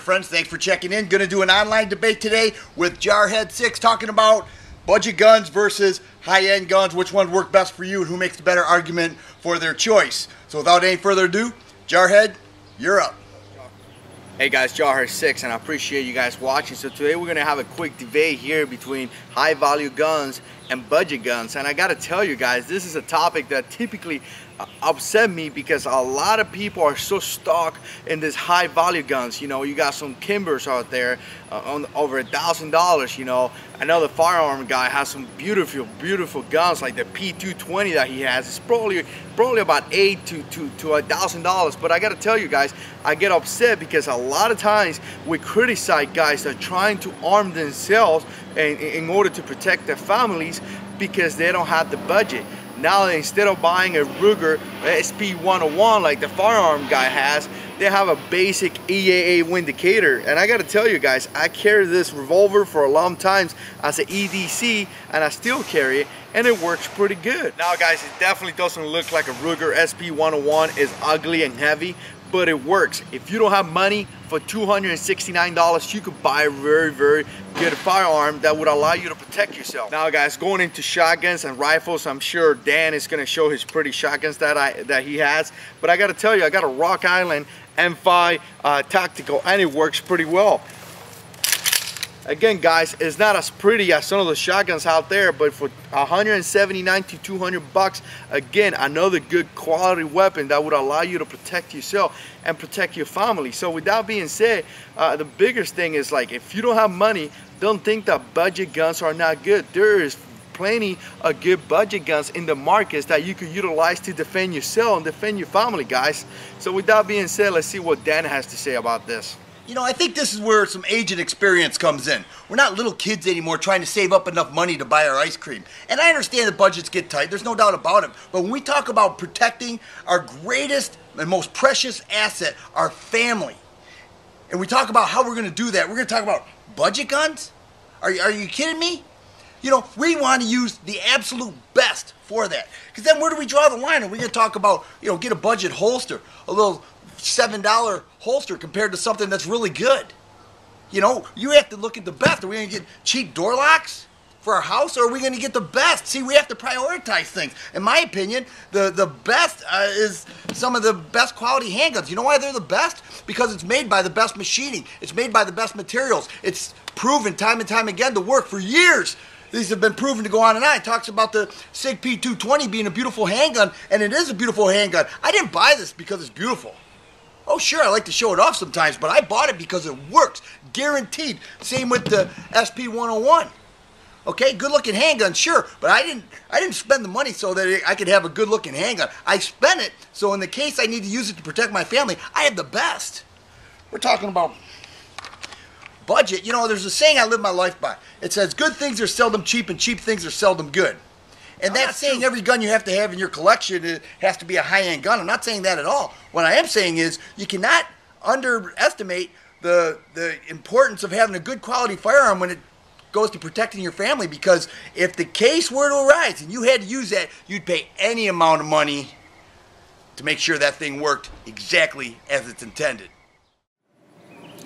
there, friends. Thanks for checking in. Going to do an online debate today with Jarhead6 talking about budget guns versus high-end guns. Which ones work best for you and who makes the better argument for their choice. So without any further ado, Jarhead, you're up. Hey guys, Jarhead6, and I appreciate you guys watching. So today we're gonna have a quick debate here between high value guns and budget guns. And I gotta tell you guys, this is a topic that typically upset me because a lot of people are so stuck in this high value guns. You know, you got some Kimbers out there on over $1,000. You know, I know the firearm guy has some beautiful guns like the P220 that he has. It's probably about $800 to $1,000. But I gotta tell you guys, I get upset because a lot of times we criticize guys that are trying to arm themselves in order to protect their families because they don't have the budget. Now instead of buying a Ruger SP101 like the firearm guy has, they have a basic EAA Windicator. And I gotta tell you guys, I carry this revolver for a long time as an EDC, and I still carry it, and it works pretty good. Now guys, it definitely doesn't look like a Ruger SP101. It's ugly and heavy, but it works. If you don't have money, for $269, you could buy a very good firearm that would allow you to protect yourself. Now guys, going into shotguns and rifles, I'm sure Dan is gonna show his pretty shotguns that he has. But I gotta tell you, I got a Rock Island M5 Tactical, and it works pretty well. Again guys, it's not as pretty as some of the shotguns out there, but for $179 to $200, again, another good quality weapon that would allow you to protect yourself and protect your family. So with that being said, the biggest thing is, like, if you don't have money, don't think that budget guns are not good. There is plenty of good budget guns in the markets that you could utilize to defend yourself and defend your family, guys. So with that being said, let's see what Dan has to say about this. You know, I think this is where some age and experience comes in. We're not little kids anymore trying to save up enough money to buy our ice cream. And I understand that budgets get tight, there's no doubt about it. But when we talk about protecting our greatest and most precious asset, our family, and we talk about how we're going to do that, we're going to talk about budget guns? Are you kidding me? You know, we want to use the absolute best for that. Because then where do we draw the line? Are we going to talk about, you know, get a budget holster, a little $7 holster compared to something that's really good? You know, you have to look at the best. Are we going to get cheap door locks for our house, or are we going to get the best? See, we have to prioritize things. In my opinion, the best is some of the best quality handguns. You know why they're the best? Because it's made by the best machining. It's made by the best materials. It's proven time and time again to work for years. These have been proven to go on and on. It talks about the SIG P220 being a beautiful handgun, and it is a beautiful handgun. I didn't buy this because it's beautiful. Oh sure, I like to show it off sometimes, but I bought it because it works, guaranteed. Same with the SP101. Okay, good looking handgun, sure, but I didn't spend the money so that I could have a good looking handgun. I spent it so in the case I need to use it to protect my family, I have the best. We're talking about budget. You know, there's a saying I live my life by. It says good things are seldom cheap and cheap things are seldom good. And that's saying every gun you have to have in your collection has to be a high-end gun. I'm not saying that at all. What I am saying is you cannot underestimate the importance of having a good quality firearm when it goes to protecting your family, because if the case were to arise and you had to use that, you'd pay any amount of money to make sure that thing worked exactly as it's intended.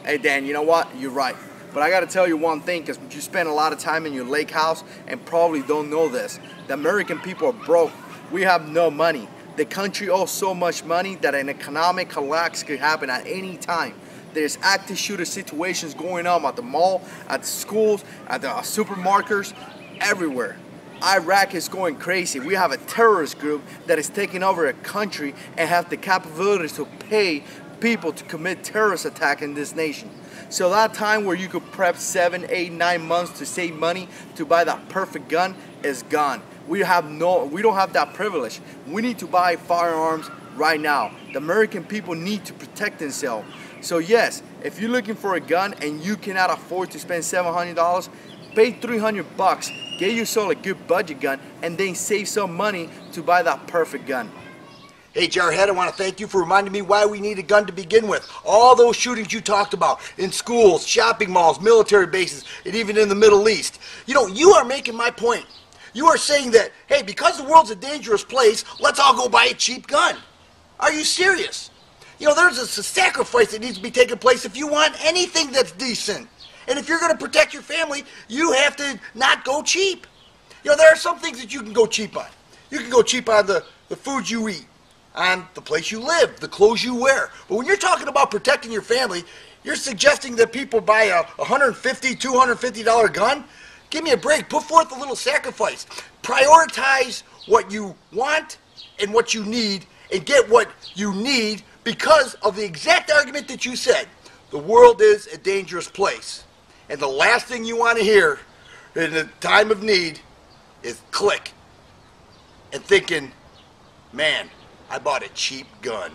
Hey Dan, you know what? You're right. But I gotta tell you one thing, because you spend a lot of time in your lake house and probably don't know this. The American people are broke. We have no money. The country owes so much money that an economic collapse could happen at any time. There's active shooter situations going on at the mall, at the schools, at the supermarkets, everywhere. Iraq is going crazy. We have a terrorist group that is taking over a country and have the capabilities to pay people to commit terrorist attack in this nation. So that time where you could prep 7, 8, 9 months to save money to buy that perfect gun is gone. We don't have that privilege. We need to buy firearms right now. The American people need to protect themselves. So yes, if you're looking for a gun and you cannot afford to spend $700, pay $300, get yourself a good budget gun, and then save some money to buy that perfect gun. Hey Jarhead, I want to thank you for reminding me why we need a gun to begin with. All those shootings you talked about in schools, shopping malls, military bases, and even in the Middle East. You know, you are making my point. You are saying that, hey, because the world's a dangerous place, let's all go buy a cheap gun. Are you serious? You know, there's a sacrifice that needs to be taking place if you want anything that's decent. And if you're going to protect your family, you have to not go cheap. You know, there are some things that you can go cheap on. You can go cheap on the food you eat, on the place you live, the clothes you wear. But when you're talking about protecting your family, you're suggesting that people buy a $150, $250 gun? Give me a break. Put forth a little sacrifice. Prioritize what you want and what you need, and get what you need because of the exact argument that you said. The world is a dangerous place. And the last thing you want to hear in a time of need is click and thinking, man, I bought a cheap gun.